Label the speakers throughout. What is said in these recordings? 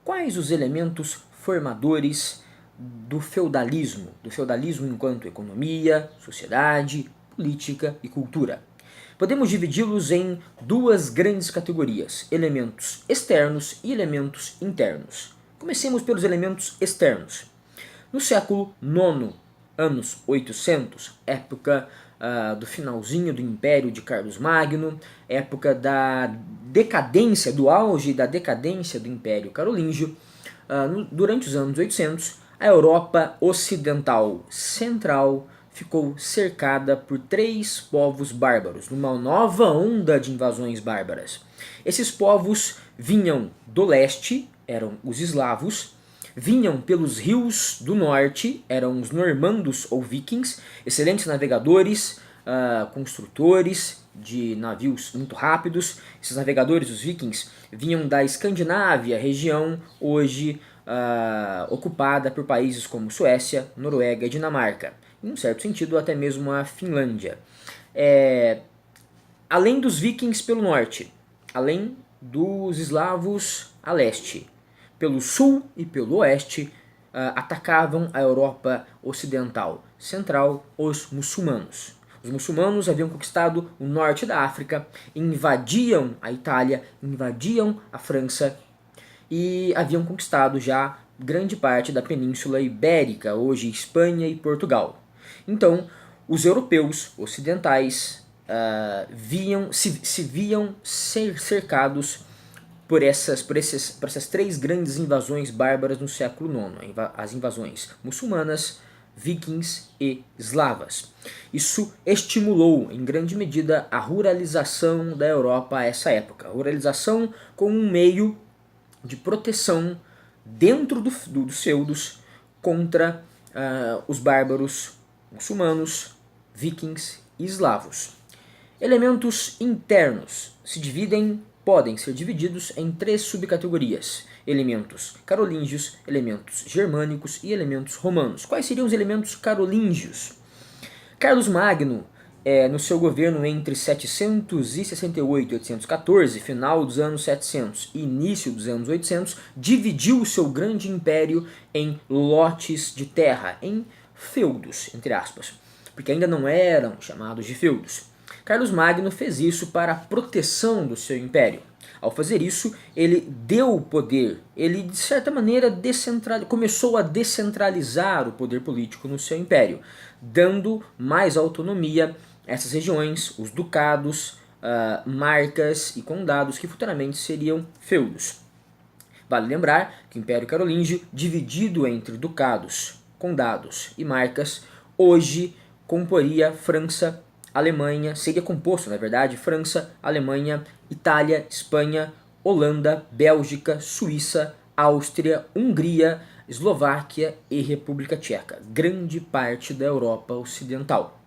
Speaker 1: Quais os elementos formadores do feudalismo? Do feudalismo enquanto economia, sociedade, política e cultura. Podemos dividi-los em duas grandes categorias, elementos externos e elementos internos. Comecemos pelos elementos externos. No século IX, anos 800, época do finalzinho do Império de Carlos Magno, época da decadência, do auge da decadência do Império Carolíngio, durante os anos 800, a Europa Ocidental Central ficou cercada por três povos bárbaros, numa nova onda de invasões bárbaras. Esses povos vinham do leste, eram os eslavos, vinham pelos rios do norte, eram os normandos ou vikings, excelentes navegadores, construtores de navios muito rápidos. Esses navegadores, os vikings, vinham da Escandinávia, região hoje ocupada por países como Suécia, Noruega e Dinamarca. Em um certo sentido, até mesmo a Finlândia. Além dos vikings pelo norte, além dos eslavos a leste, pelo sul e pelo oeste, atacavam a Europa Ocidental Central os muçulmanos. Os muçulmanos haviam conquistado o norte da África, invadiam a Itália, invadiam a França e haviam conquistado já grande parte da Península Ibérica, hoje Espanha e Portugal. Então, os europeus ocidentais se viam ser cercados por essas três grandes invasões bárbaras no século IX, as invasões muçulmanas, vikings e eslavas. Isso estimulou em grande medida a ruralização da Europa a essa época. A ruralização como um meio de proteção dentro dos feudos contra os bárbaros muçulmanos, vikings e eslavos. Elementos internos podem ser divididos em três subcategorias: elementos carolíngios, elementos germânicos e elementos romanos. Quais seriam os elementos carolíngios? Carlos Magno, no seu governo entre 768 e 814, final dos anos 700 e início dos anos 800, dividiu o seu grande império em lotes de terra, em feudos, entre aspas, porque ainda não eram chamados de feudos. Carlos Magno fez isso para a proteção do seu império. Ao fazer isso, ele deu poder, ele de certa maneira começou a descentralizar o poder político no seu império, dando mais autonomia a essas regiões, os ducados, marcas e condados que futuramente seriam feudos. Vale lembrar que o Império Carolíngio, dividido entre ducados, condados e marcas, hoje comporia França, Alemanha, seria composto, na verdade, França, Alemanha, Itália, Espanha, Holanda, Bélgica, Suíça, Áustria, Hungria, Eslováquia e República Tcheca, grande parte da Europa Ocidental.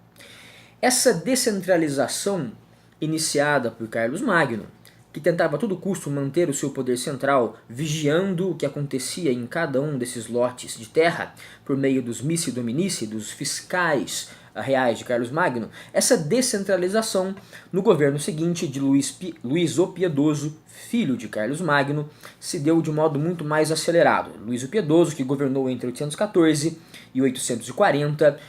Speaker 1: Essa descentralização iniciada por Carlos Magno, que tentava a todo custo manter o seu poder central, vigiando o que acontecia em cada um desses lotes de terra, por meio dos missi dominici, dos fiscais reais de Carlos Magno, essa descentralização no governo seguinte de Luís o Piedoso, filho de Carlos Magno, se deu de modo muito mais acelerado. Luís o Piedoso, que governou entre 814 e 840,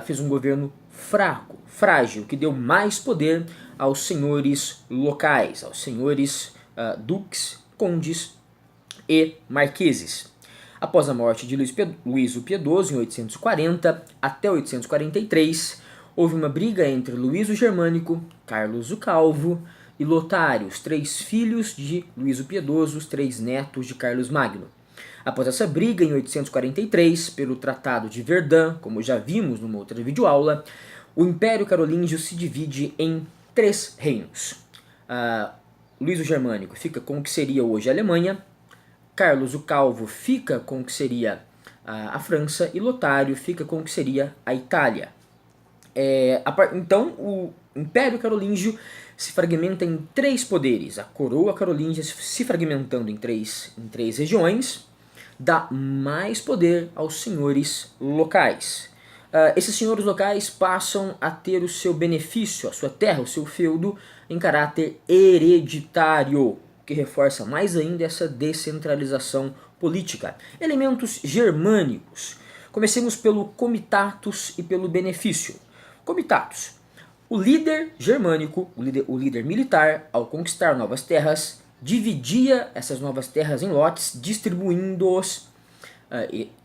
Speaker 1: fez um governo fraco, frágil, que deu mais poder aos senhores locais, aos senhores duques, condes e marqueses. Após a morte de Luís o Piedoso, em 840 até 843, houve uma briga entre Luís o Germânico, Carlos o Calvo e Lotário, os três filhos de Luís o Piedoso, os três netos de Carlos Magno. Após essa briga, em 843, pelo Tratado de Verdun, como já vimos numa outra videoaula, o Império Carolíngio se divide em três reinos. Luís o Germânico fica com o que seria hoje a Alemanha, Carlos o Calvo fica com o que seria a França e Lotário fica com o que seria a Itália. Então, o Império Carolíngio se fragmenta em três poderes. A coroa carolíngia se fragmentando em três regiões, dá mais poder aos senhores locais. Esses senhores locais passam a ter o seu benefício, a sua terra, o seu feudo, em caráter hereditário. que reforça mais ainda essa descentralização política. Elementos germânicos. Comecemos pelo comitatus e pelo benefício. Comitatus. O líder germânico, o líder militar, ao conquistar novas terras, dividia essas novas terras em lotes, distribuindo-os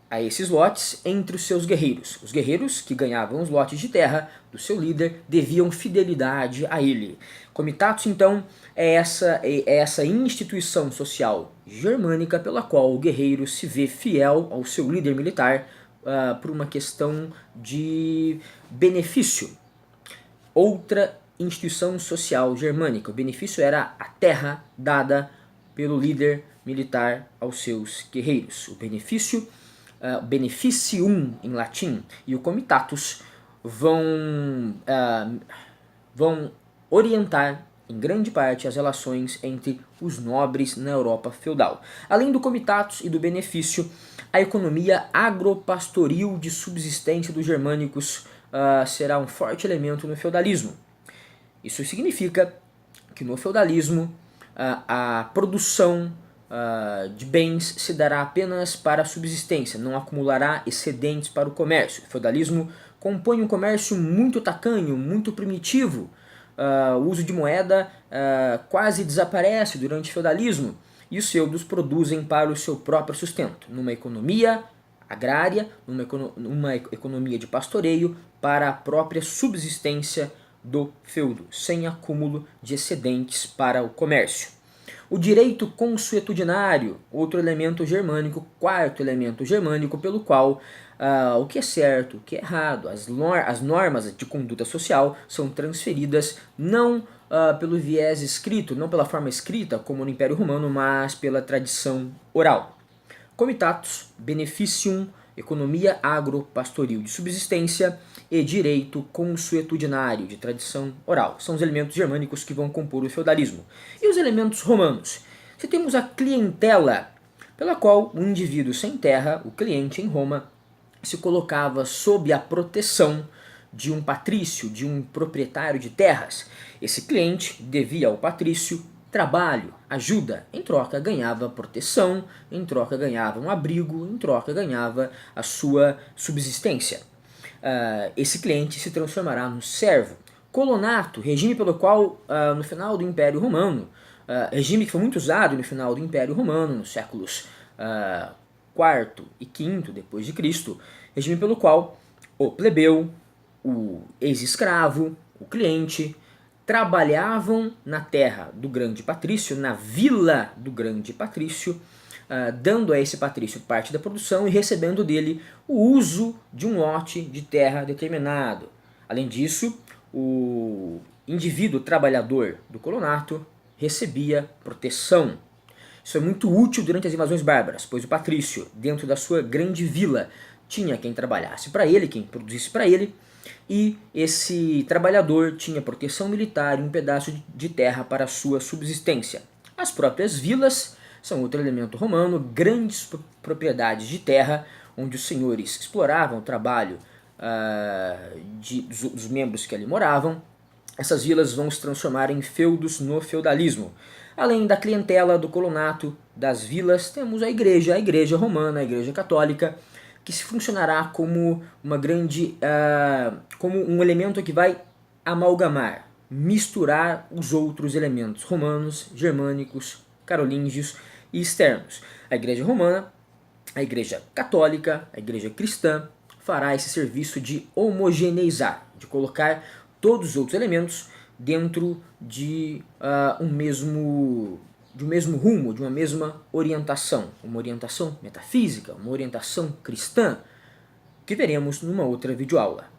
Speaker 1: a esses lotes entre os seus guerreiros. Os guerreiros que ganhavam os lotes de terra do seu líder deviam fidelidade a ele. Comitatus, então, é essa instituição social germânica pela qual o guerreiro se vê fiel ao seu líder militar por uma questão de benefício. Outra instituição social germânica, o benefício era a terra dada pelo líder militar aos seus guerreiros. O benefício, beneficium em latim, e o comitatus vão orientar em grande parte as relações entre os nobres na Europa feudal. Além do comitatus e do benefício, a economia agropastoril de subsistência dos germânicos será um forte elemento no feudalismo. Isso significa que no feudalismo a produção de bens se dará apenas para a subsistência, não acumulará excedentes para o comércio. O feudalismo compõe um comércio muito tacanho, muito primitivo. O uso de moeda quase desaparece durante o feudalismo e os feudos produzem para o seu próprio sustento, numa economia agrária, numa economia de pastoreio, para a própria subsistência do feudo, sem acúmulo de excedentes para o comércio. O direito consuetudinário, outro elemento germânico, quarto elemento germânico, pelo qual o que é certo, o que é errado, as normas de conduta social são transferidas não pelo viés escrito, não pela forma escrita, como no Império Romano, mas pela tradição oral. Comitatus, beneficium, economia agropastoril de subsistência e direito consuetudinário de tradição oral. São os elementos germânicos que vão compor o feudalismo. E os elementos romanos? Se temos a clientela, pela qual o indivíduo sem terra, o cliente em Roma, se colocava sob a proteção de um patrício, de um proprietário de terras. Esse cliente devia ao patrício trabalho, ajuda, em troca ganhava proteção, em troca ganhava um abrigo, em troca ganhava a sua subsistência. Esse cliente se transformará no servo. Colonato, regime pelo qual no final do Império Romano, regime que foi muito usado no final do Império Romano, nos séculos IV e V depois de Cristo, regime pelo qual o plebeu, o ex-escravo, o cliente, trabalhavam na terra do grande patrício, na vila do grande patrício, dando a esse patrício parte da produção e recebendo dele o uso de um lote de terra determinado. Além disso, o indivíduo trabalhador do colonato recebia proteção. Isso é muito útil durante as invasões bárbaras, pois o patrício, dentro da sua grande vila, tinha quem trabalhasse para ele, quem produzisse para ele, e esse trabalhador tinha proteção militar e um pedaço de terra para a sua subsistência. As próprias vilas são outro elemento romano, grandes propriedades de terra, onde os senhores exploravam o trabalho dos membros que ali moravam. Essas vilas vão se transformar em feudos no feudalismo. Além da clientela, do colonato, das vilas, temos a igreja romana, a igreja católica, que se funcionará como uma grande, como um elemento que vai amalgamar, misturar os outros elementos romanos, germânicos, carolíngios e externos. A igreja romana, a igreja católica, a igreja cristã fará esse serviço de homogeneizar, de colocar todos os outros elementos dentro de um mesmo rumo, de uma mesma orientação, uma orientação metafísica, uma orientação cristã, que veremos numa outra videoaula.